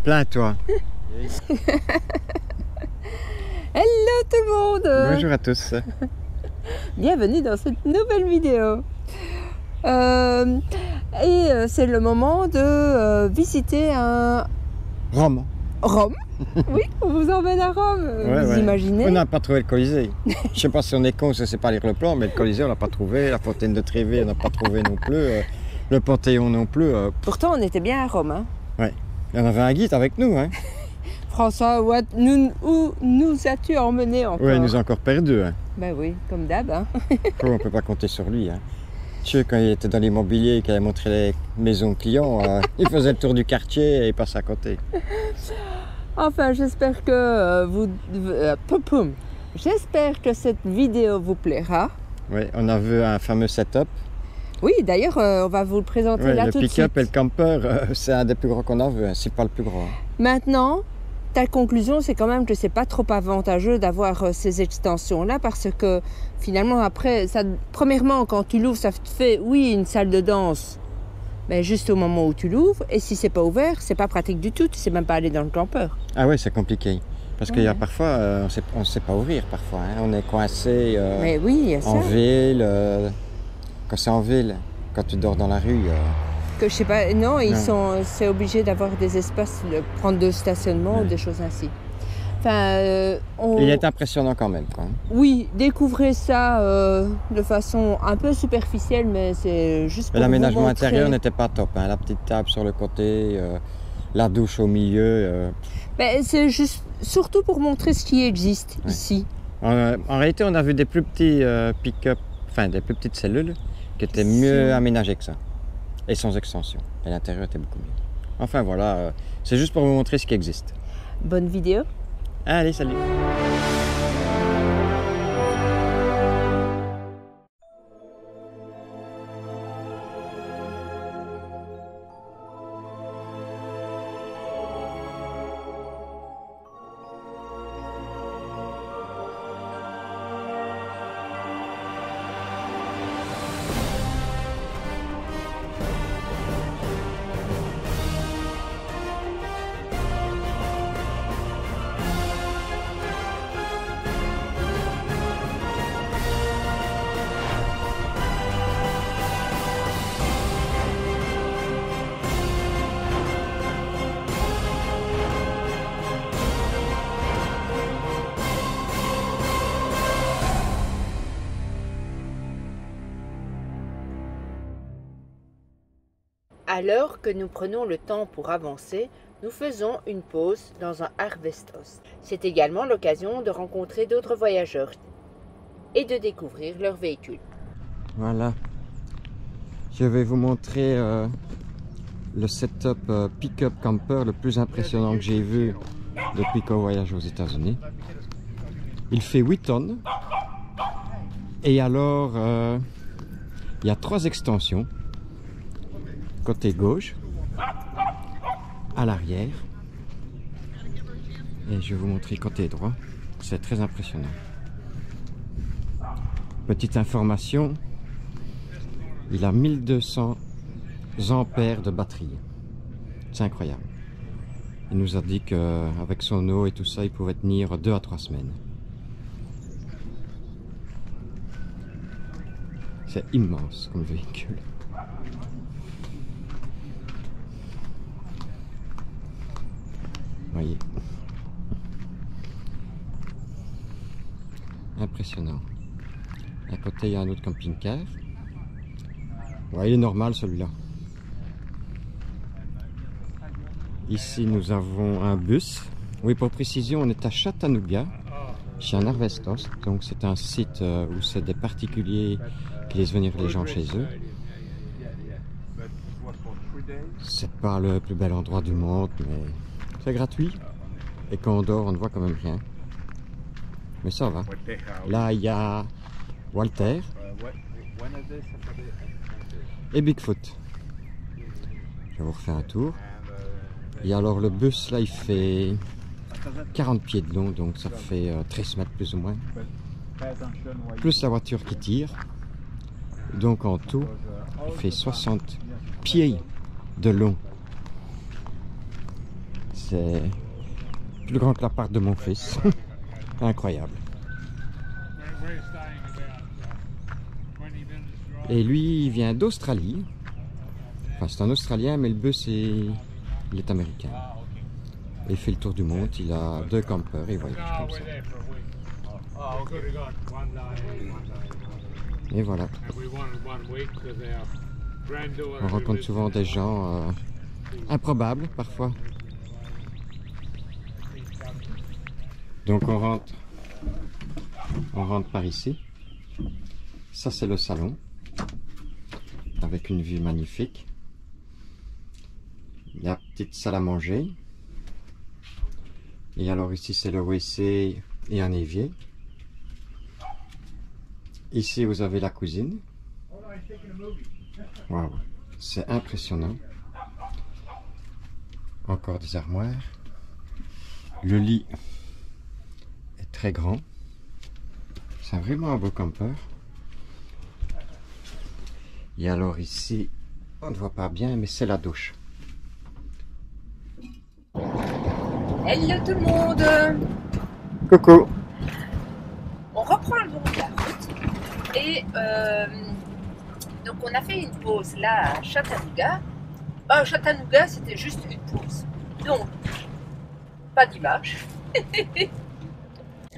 Plains-toi. Hello tout le monde. Bonjour à tous. Bienvenue dans cette nouvelle vidéo. C'est le moment de visiter un... Rome. Rome. Oui, on vous emmène à Rome, vous imaginez. On n'a pas trouvé le Colisée. Je ne sais pas si on est con, je ne sais pas lire le plan, mais le Colisée on l'a pas trouvé, la fontaine de Trévi on n'a pas trouvé non plus, le Panthéon non plus. Pourtant on était bien à Rome. Hein. Ouais. Il y en avait un guide avec nous. Hein. François, où nous as-tu emmené encore? Oui, il nous a encore perdus. Hein. Ben oui, comme d'hab. Hein. On ne peut pas compter sur lui. Hein. Tu sais, quand il était dans l'immobilier et qu'il avait montré les maisons clients, il faisait le tour du quartier et il passait à côté. Enfin, j'espère que j'espère que cette vidéo vous plaira. Oui, on a vu un fameux setup. Oui, d'ailleurs, on va vous le présenter là tout de suite. Le pick-up et le camper, c'est un des plus grands qu'on a vu, hein, c'est pas le plus grand. Maintenant, ta conclusion, c'est quand même que c'est pas trop avantageux d'avoir ces extensions-là parce que finalement, après, premièrement, quand tu l'ouvres, ça te fait, oui, une salle de danse, mais juste au moment où tu l'ouvres. Et si c'est pas ouvert, c'est pas pratique du tout. Tu sais même pas aller dans le camper. Ah oui, c'est compliqué. Parce qu'il y a parfois, on ne sait pas ouvrir parfois. Hein. On est coincé mais oui, il y a en ça. ville. Quand c'est en ville, quand tu dors dans la rue. Que je sais pas, non, c'est obligé d'avoir des espaces, de prendre de stationnement ou des choses ainsi. Enfin, Il est impressionnant quand même. Quoi. Oui, découvrez ça de façon un peu superficielle, mais c'est juste pour l'aménagement montrer... intérieur n'était pas top. Hein. La petite table sur le côté, la douche au milieu. C'est juste surtout pour montrer ce qui existe ici. En réalité, on a vu des plus petits pick-up, enfin des plus petites cellules qui étaient mieux aménagées que ça. Et sans extension. Et l'intérieur était beaucoup mieux. Enfin voilà, c'est juste pour vous montrer ce qui existe. Bonne vidéo. Allez, salut. Alors que nous prenons le temps pour avancer, nous faisons une pause dans un Harvestos. C'est également l'occasion de rencontrer d'autres voyageurs et de découvrir leur véhicule. Voilà. Je vais vous montrer le setup pick-up camper le plus impressionnant que j'ai vu depuis qu'on voyage aux États-Unis. Il fait 8 tonnes. Et alors, il y a 3 extensions. Côté gauche, à l'arrière, et je vais vous montrer côté droit. C'est très impressionnant. Petite information, il a 1200 ampères de batterie. C'est incroyable. Il nous a dit qu'avec son eau et tout ça, il pouvait tenir 2 à 3 semaines. C'est immense comme véhicule. Voyez. Impressionnant. À côté, il y a un autre camping-car. Ouais, il est normal celui-là. Ici, nous avons un bus. Oui, pour précision, on est à Chattanooga, chez un Harvestos. Donc, c'est un site où c'est des particuliers qui laissent venir les gens chez eux. C'est pas le plus bel endroit du monde, mais c'est gratuit. Et quand on dort, on ne voit quand même rien. Mais ça va. Là, il y a Walter et Bigfoot. Je vais vous refaire un tour. Et alors le bus là, il fait 40 pieds de long, donc ça fait 13 mètres plus ou moins. Plus la voiture qui tire. Donc en tout, il fait 60 pieds de long. C'est plus grand que l'appart de mon fils. Incroyable. Et lui, il vient d'Australie. Enfin, c'est un Australien, mais le bus, il est américain. Il fait le tour du monde, il a 2 campeurs et il voyage comme ça. Et voilà. On rencontre souvent des gens improbables parfois. Donc on rentre par ici. Ça c'est le salon avec une vue magnifique. La petite salle à manger. Et alors ici c'est le WC et un évier. Ici vous avez la cuisine. Waouh, c'est impressionnant. Encore des armoires. Le lit est très grand. C'est vraiment un beau campeur. Et alors ici, on ne voit pas bien, mais c'est la douche. Hello tout le monde! Coucou! On reprend le long de la route et donc on a fait une pause là à Chattanooga. Chattanooga c'était juste une pause, donc pas d'image.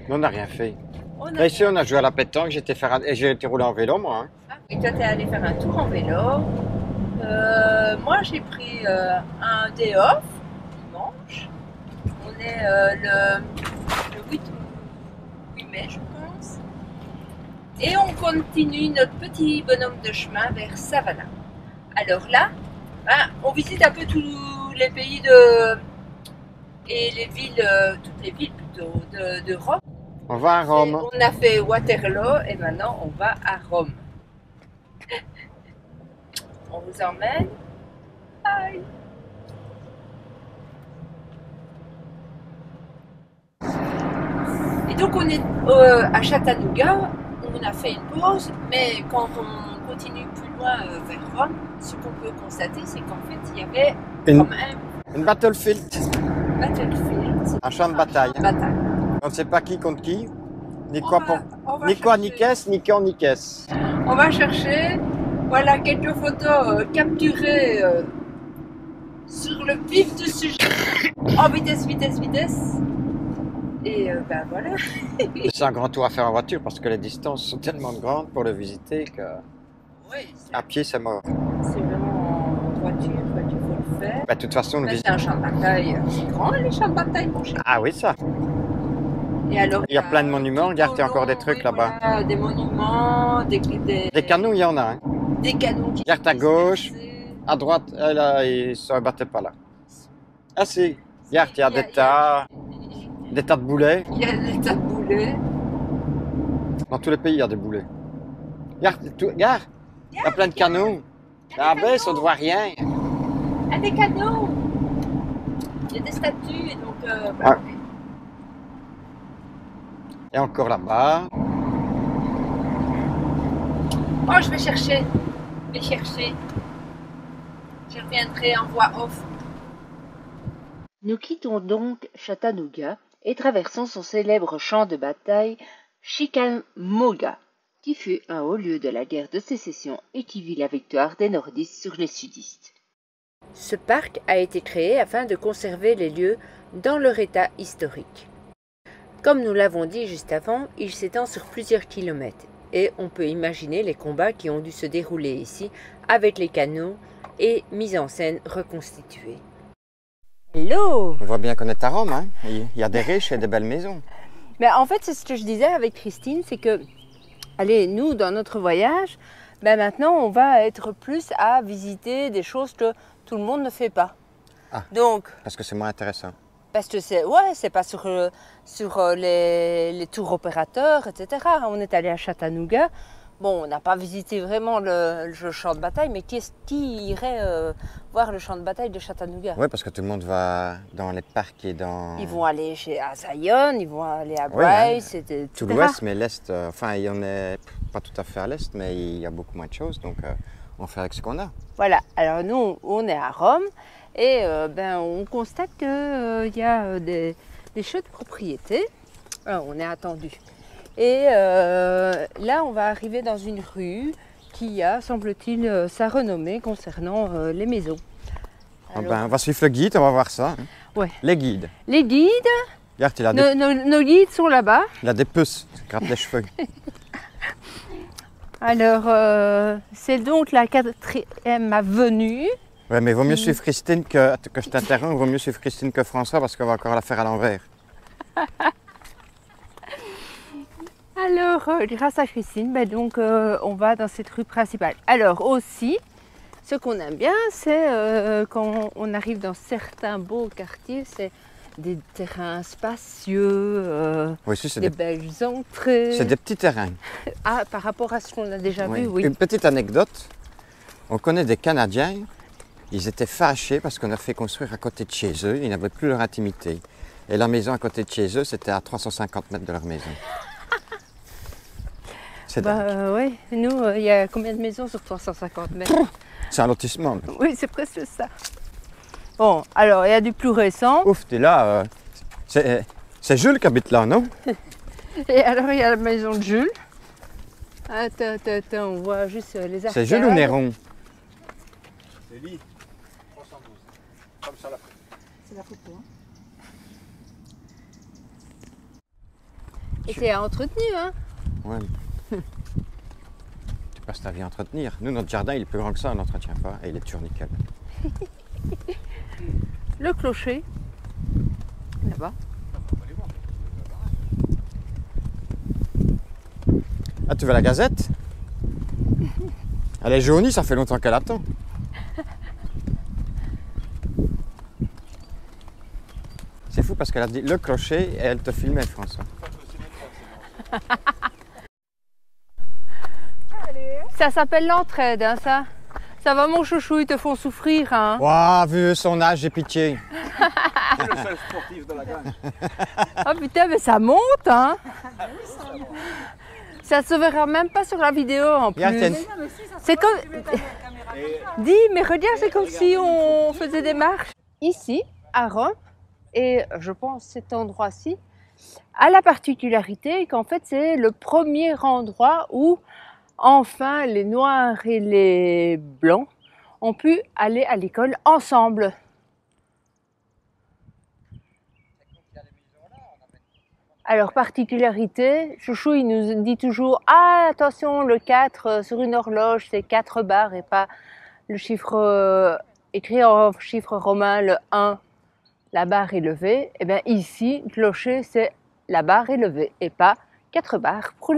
On n'a rien fait. Ici on a joué à la pétanque, et j'ai été rouler en vélo moi. Hein. Ah oui, toi t'es allé faire un tour en vélo. Moi j'ai pris un day off dimanche. On est le 8 mai je pense. Et on continue notre petit bonhomme de chemin vers Savannah. Alors là, on visite un peu tous les pays et les villes, toutes les villes plutôt de Rome. On va à Rome. On a fait Waterloo et maintenant on va à Rome. On vous emmène. Bye. Et donc on est à Chattanooga. On a fait une pause, mais quand on continue plus loin vers Rome, ce qu'on peut constater, c'est qu'en fait, il y avait quand même une battlefield. Un champ de bataille. On ne sait pas qui contre qui, ni quoi ni caisse, ni quand ni caisse. On va chercher, voilà, quelques photos capturées sur le vif du sujet, en vitesse. Et ben voilà. C'est un grand tour à faire en voiture parce que les distances sont tellement grandes pour le visiter que à pied c'est mort. C'est vraiment en voiture qu'il faut le faire. Bah, de toute façon, c'est un champ de bataille. C'est grand les champs de bataille mon cher. Ah oui ça. Et alors, il y a plein de monuments, regarde, il y a encore des trucs là-bas. Voilà, des monuments, des canons, il y en a. Hein. Des canons qui regarde à gauche, à droite, là, ils ne se battaient pas là. Ah si, regarde, il y a des tas. Des tas de boulets. Il y a des tas de boulets. Dans tous les pays, il y a des boulets. Regarde, il y a plein de canons. La baisse, on ne voit rien. Ah, des canons. Il y a des statues, et donc... Et encore là-bas. Oh, je vais chercher. Je reviendrai en voix off. Nous quittons donc Chattanooga et traversons son célèbre champ de bataille Chickamauga, qui fut un haut lieu de la guerre de sécession et qui vit la victoire des nordistes sur les sudistes. Ce parc a été créé afin de conserver les lieux dans leur état historique. Comme nous l'avons dit juste avant, il s'étend sur plusieurs kilomètres et on peut imaginer les combats qui ont dû se dérouler ici avec les canons et mise en scène reconstituée. Hello! On voit bien qu'on est à Rome, hein? Il y a des riches et des belles maisons. Mais en fait, c'est ce que je disais avec Christine, c'est que, allez, nous, dans notre voyage, maintenant, on va être plus à visiter des choses que tout le monde ne fait pas. Ah, donc, parce que c'est moins intéressant. Parce que c'est pas sur les tours opérateurs, etc. On est allé à Chattanooga. Bon, on n'a pas visité vraiment le champ de bataille, mais qui irait voir le champ de bataille de Chattanooga? Oui, parce que tout le monde va dans les parcs et dans... Ils vont aller à Zion, ils vont aller à Bryce, etc. Tout l'ouest, mais l'est, il y en est pas tout à fait à l'est, mais il y a beaucoup moins de choses, donc on fait avec ce qu'on a. Voilà, alors nous, on est à Rome, Et ben, on constate qu'il y a des chouettes propriétés. Alors, on est attendu. Et là, on va arriver dans une rue qui a, semble-t-il, sa renommée concernant les maisons. Alors, ben, on va suivre le guide, on va voir ça. Ouais. Les guides. Les guides, Regarde, il a des... nos guides sont là-bas. Il a des puces, il gratte les cheveux. Alors, c'est donc la 4e avenue. Ouais, mais il vaut mieux suivre Christine que je t'interromps, il vaut mieux suivre Christine que François parce qu'on va encore la faire à l'envers. Alors, grâce à Christine, ben donc, on va dans cette rue principale. Alors aussi, ce qu'on aime bien, c'est quand on arrive dans certains beaux quartiers, c'est des terrains spacieux, Oui, c'est des belles entrées. C'est des petits terrains. Ah, par rapport à ce qu'on a déjà Oui. vu, oui. Une petite anecdote, on connaît des Canadiens, ils étaient fâchés parce qu'on a fait construire à côté de chez eux, ils n'avaient plus leur intimité. Et la maison à côté de chez eux, c'était à 350 mètres de leur maison. C'est dingue. Oui, nous, il y a combien de maisons sur 350 mètres? C'est un lotissement. Oui, c'est presque ça. Bon, alors, il y a du plus récent. Ouf, t'es là. C'est Jules qui habite là, non? Et alors, il y a la maison de Jules. Attends, on voit juste les arcades. C'est Jules ou Néron? C'est lui. 312. Comme ça la photo. C'est la photo. Hein. Et c'est entretenu, hein? Ouais. Tu passes ta vie à entretenir. Nous, notre jardin, il est plus grand que ça, on n'entretient pas. Et il est toujours nickel. Le clocher, là-bas. Ah, tu veux la gazette? Elle est jaunie, ça fait longtemps qu'elle attend. C'est fou parce qu'elle a dit le clocher et elle te filmait, François. Ça s'appelle l'entraide, hein, ça. Ça va, mon chouchou, ils te font souffrir, hein. Waouh, vu son âge, j'ai pitié. C'est le seul sportif de la gang. Oh putain, mais ça monte, hein. Ça se verra même pas sur la vidéo, en plus. C'est comme... Dis, mais regarde, c'est comme si on faisait des marches. Ici, à Rome, et je pense cet endroit-ci, a la particularité qu'en fait, c'est le premier endroit où enfin, les Noirs et les Blancs ont pu aller à l'école ensemble. Alors, particularité, Chouchou, il nous dit toujours « Ah, attention, le 4 sur une horloge, c'est 4 barres et pas le chiffre écrit en chiffre romain, le 1, la barre est levée. » Eh bien, ici, clocher, c'est la barre est levée et pas 4 barres pour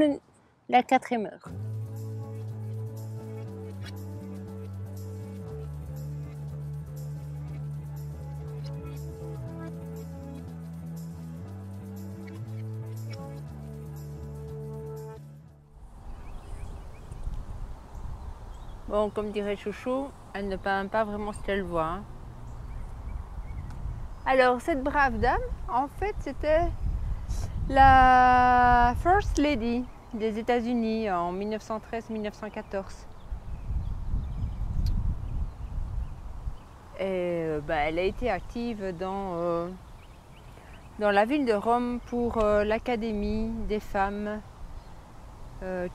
la 4e heure. Bon, comme dirait Chouchou, elle ne peint pas vraiment ce qu'elle voit. Hein. Alors, cette brave dame, en fait, c'était la First Lady des États-Unis en 1913-1914. Et elle a été active dans la ville de Rome pour l'Académie des femmes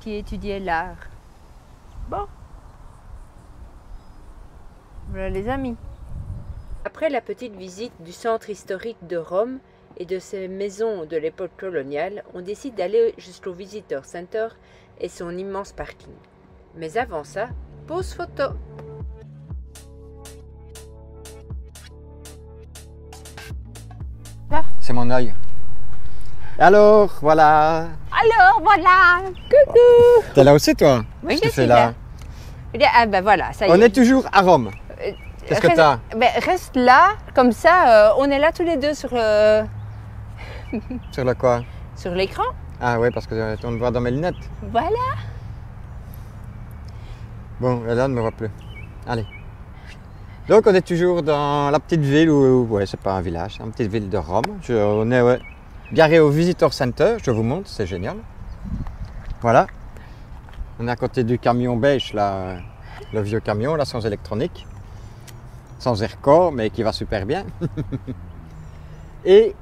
qui étudiaient l'art. Bon. Voilà les amis. Après la petite visite du centre historique de Rome et de ses maisons de l'époque coloniale, on décide d'aller jusqu'au Visitor Center et son immense parking. Mais avant ça, pause photo. Là. C'est mon œil. Alors, voilà. Alors, voilà. Coucou. T'es là aussi, toi? Oui, Qu'est-ce que tu je fais suis là. Ah ben voilà, ça y est. On est toujours à Rome. Qu'est-ce que t'as? Reste là, comme ça, on est là tous les deux sur Sur le quoi? sur l'écran. Ah ouais, parce que on me voit dans mes lunettes. Voilà. Bon, là, on ne me voit plus. Allez. Donc, on est toujours dans la petite ville, ouais, c'est pas un village, une petite ville de Rome. On est garé au Visitor Center, je vous montre, c'est génial. Voilà. On est à côté du camion beige, là, le vieux camion, là, sans électronique. sans air-corps, mais qui va super bien. Et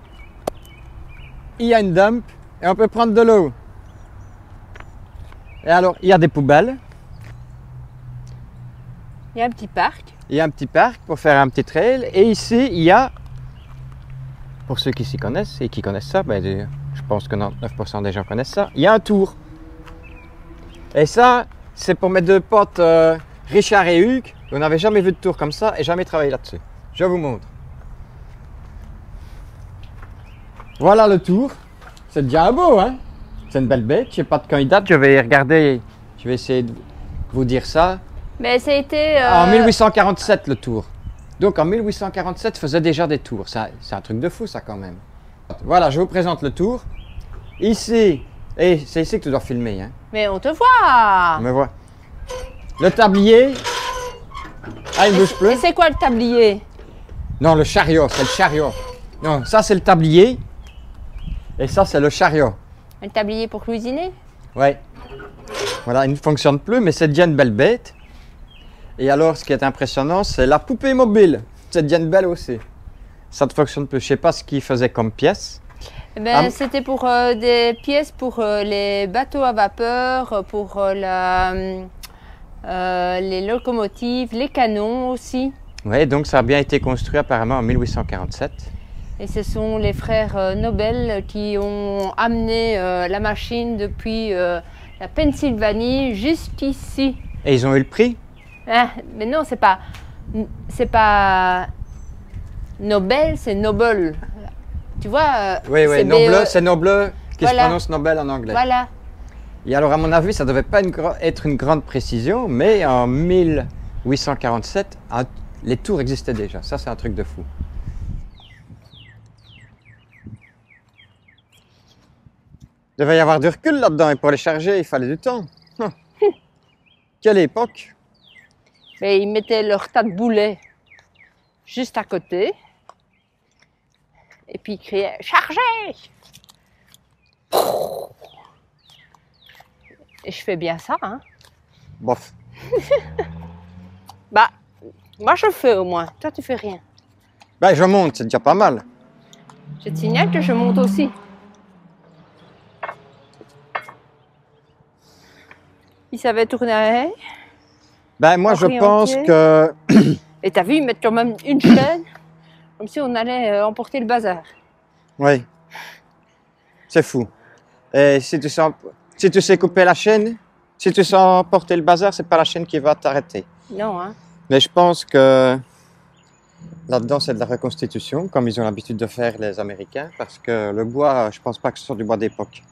il y a une dump et on peut prendre de l'eau. Et alors, il y a des poubelles. Il y a un petit parc. Il y a un petit parc pour faire un petit trail. Et ici, il y a, pour ceux qui s'y connaissent et qui connaissent ça, ben, je pense que 99% des gens connaissent ça, il y a un tour. Et ça, c'est pour mes deux potes Richard et Hugues. On n'avait jamais vu de tour comme ça et jamais travaillé là-dessus. Je vous montre. Voilà le tour. C'est déjà beau, hein? C'est une belle bête. Je ne sais pas de quand il date. Je vais regarder. Je vais essayer de vous dire ça. Mais ça a été... En 1847, le tour. Donc en 1847, faisait déjà des tours. C'est un truc de fou, ça, quand même. Voilà, je vous présente le tour. Ici, et c'est ici que tu dois filmer, hein? Mais on te voit. On me voit. Le tablier. Ah, il ne bouge plus. Et c'est quoi le tablier? Non, le chariot, c'est le chariot. Non, ça, c'est le tablier. Et ça, c'est le chariot. Un tablier pour cuisiner? Ouais. Voilà, il ne fonctionne plus, mais c'est déjà une belle bête. Et alors, ce qui est impressionnant, c'est la poupée mobile. C'est déjà une belle aussi. Ça ne fonctionne plus. Je ne sais pas ce qu'il faisait comme pièce. Eh ben, c'était pour des pièces pour les bateaux à vapeur, pour les locomotives, les canons aussi. Oui, donc ça a bien été construit apparemment en 1847. Et ce sont les frères Nobel qui ont amené la machine depuis la Pennsylvanie jusqu'ici. Et ils ont eu le prix? Ah, mais non, c'est pas Nobel, c'est Noble. Tu vois? Oui, oui, Noble, c'est Noble qui Voilà. se prononce Nobel en anglais. Voilà. Et alors, à mon avis, ça ne devait pas être une grande précision, mais en 1847, les tours existaient déjà. Ça, c'est un truc de fou. Il devait y avoir du recul là-dedans, et pour les charger, il fallait du temps. Quelle époque! Et ils mettaient leur tas de boulets juste à côté. Et puis ils criaient « Chargez !» Et je fais bien ça, hein. Bof. Bah, moi je fais au moins. Toi, tu fais rien. Ben, je monte, c'est déjà pas mal. Je te signale que je monte aussi. Ils savaient tourner à haie. Ben, moi, je pense Orienté. que... Et t'as vu, ils mettent quand même une chaîne, comme si on allait emporter le bazar. Oui. C'est fou. Et si tu sais couper la chaîne, si tu sais emporter le bazar, c'est pas la chaîne qui va t'arrêter. Non, hein. Mais je pense que là-dedans, c'est de la reconstitution, comme ils ont l'habitude de faire les Américains, parce que le bois, je pense pas que ce soit du bois d'époque.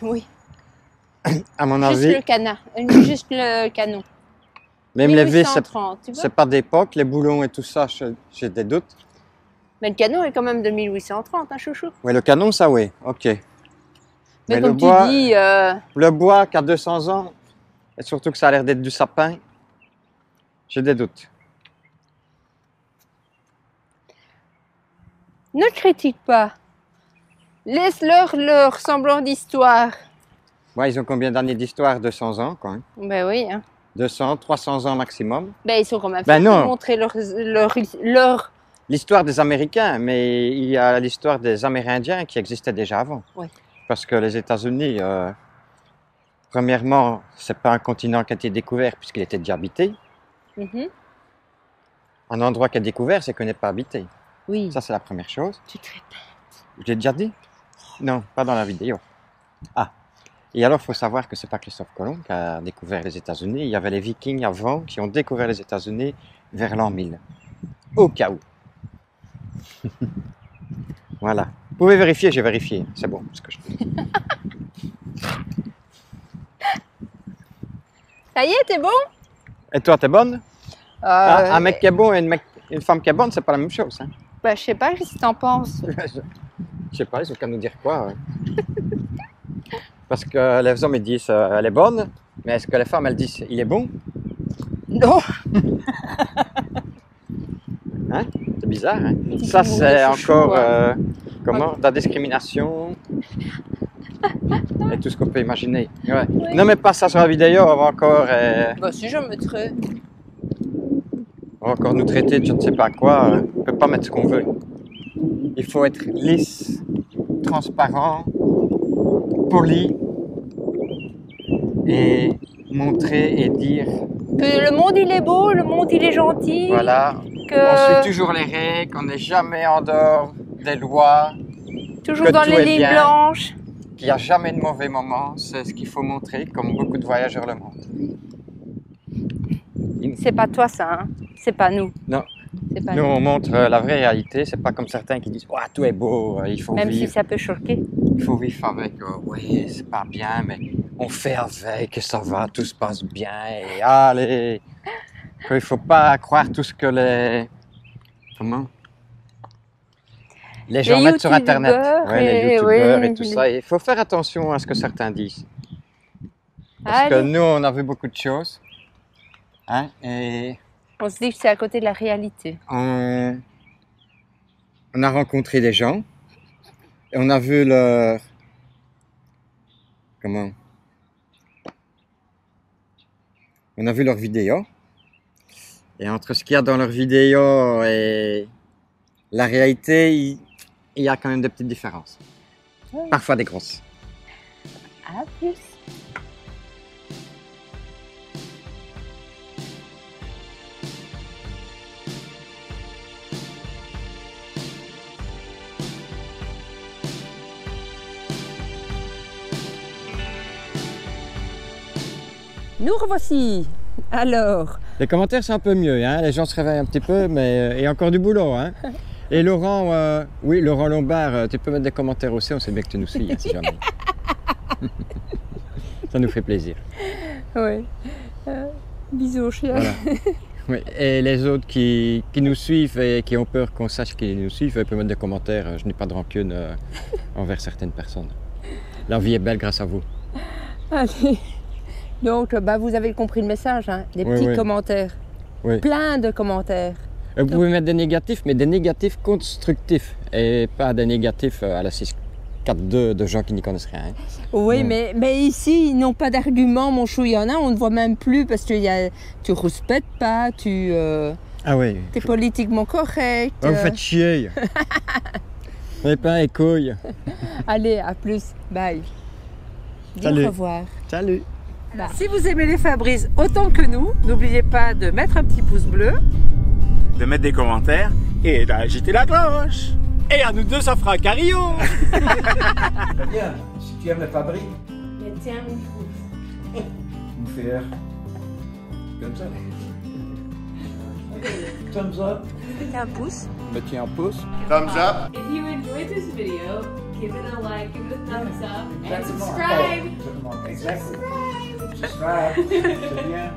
Oui. À mon Juste avis, le canon. Juste le canon. même les vis, 1830, tu vois. c'est pas d'époque, les boulons et tout ça, j'ai des doutes. Mais le canon est quand même de 1830, hein, chouchou. Oui, le canon, ça oui, ok. Mais le comme bois, tu dis, le bois qui a 200 ans, et surtout que ça a l'air d'être du sapin, j'ai des doutes. ne critique pas. Laisse-leur leur semblant d'histoire. Ouais, ils ont combien d'années d'histoire? 200 ans, quoi. Hein. Ben oui, hein. 200, 300 ans maximum. Ben ils sont quand même Ben fiers non. de montrer leur... L'histoire des Américains, mais il y a l'histoire des Amérindiens qui existait déjà avant. Oui. Parce que les États-Unis, premièrement, c'est pas un continent qui a été découvert puisqu'il était déjà habité. Mhm. Un endroit qui est découvert, c'est qu'on n'est pas habité. Oui, Ça, c'est la première chose. tu te répètes. Je l'ai déjà dit? Non, pas dans la vidéo. Ah. Et alors, il faut savoir que c'est pas Christophe Colomb qui a découvert les États-Unis. Il y avait les Vikings avant qui ont découvert les États-Unis vers l'an 1000. Au cas où. Voilà. Vous pouvez vérifier, j'ai vérifié. C'est bon, ce que je fais. Ça y est, t'es bon? Et toi, t'es bonne? Ah, un mec qui est bon et une femme qui est bonne, c'est pas la même chose. Hein? Ben, je sais pas, qu'est-ce que t'en penses? Je sais pas, ils ont qu'à nous dire quoi. Ouais. Parce que les hommes ils disent elle est bonne, mais est-ce que les femmes elles disent il est bon? Non. Hein? C'est bizarre. Hein? Petit Ça bout de c'est chouchou, encore ouais. comment? De la discrimination et tout ce qu'on peut imaginer. Ouais. Oui. Ne mets pas ça sur la vidéo, on va encore. Bah si, je mettrai. On pour encore nous traiter de je ne sais pas quoi, on ne peut pas mettre ce qu'on veut. Il faut être lisse, transparent, poli et montrer et dire Que le monde il est beau, le monde il est gentil. voilà, on suit toujours les règles, on n'est jamais en dehors des lois, Toujours que dans tout les est lignes bien. blanches. qu'il n'y a jamais de mauvais moments, c'est ce qu'il faut montrer comme beaucoup de voyageurs le montrent. C'est pas toi ça, hein. C'est pas nous. Non. C'est pas Nous, nous. on montre la vraie réalité, c'est pas comme certains qui disent « tout est beau, il faut Même si vivre, ça peut choquer. il faut vivre avec, oui, c'est pas bien, mais on fait avec, et ça va, tout se passe bien, et allez !» Il ne faut pas croire tout ce que les... Comment? Les gens mettent sur Internet. Ouais, les youtubeurs et tout ça. Il faut faire attention à ce que certains disent. Parce que Allez. nous, on a vu beaucoup de choses. Hein, et On se dit que c'est à côté de la réalité. on a rencontré des gens. Et on a vu leur... Comment? On a vu leurs vidéos. Et entre ce qu'il y a dans leurs vidéos et la réalité, il y a quand même des petites différences. Ouais. Parfois des grosses. À plus. Nous revoici. Alors, Les commentaires, c'est un peu mieux, hein? Les gens se réveillent un petit peu, mais il y a encore du boulot. Hein? Et Laurent, oui, Laurent Lombard, tu peux mettre des commentaires aussi, on sait bien que tu nous suis, hein, si jamais. Ça nous fait plaisir. oui. Bisous au chien. Voilà. Oui. Et les autres qui nous suivent et qui ont peur qu'on sache qu'ils nous suivent, ils peuvent mettre des commentaires. Je n'ai pas de rancune envers certaines personnes. La vie est belle grâce à vous. Allez. Donc, vous avez compris le message, hein? Des Oui, petits oui. commentaires. Oui. Plein de commentaires. Vous pouvez mettre des négatifs, mais des négatifs constructifs et pas des négatifs à la 642 de gens qui n'y connaissent rien. Hein. Oui, Non. mais ici, ils n'ont pas d'argument, mon chou. Il y en a, on ne voit même plus parce que tu respectes pas, tu Ah oui. es politiquement correct. Oh, vous faites chier. Vous n'avez pas les couilles. Allez, à plus. Bye. Dis Salut. au revoir. Salut. Si vous aimez les Fabrice autant que nous, n'oubliez pas de mettre un petit pouce bleu, De mettre des commentaires et d'agiter la cloche. Et à nous deux, ça fera un carillon. Très bien. Si tu aimes les Fabri, Mais tiens, mon pouce. vous faire comme ça. Thumbs up. Un pouce. Me tiens un pouce. Thumbs up. If you enjoyed this video, give it a like, give it a thumbs up, and Exactement. subscribe. Oh, exactement. Exactly. Subscribe. C'est bien.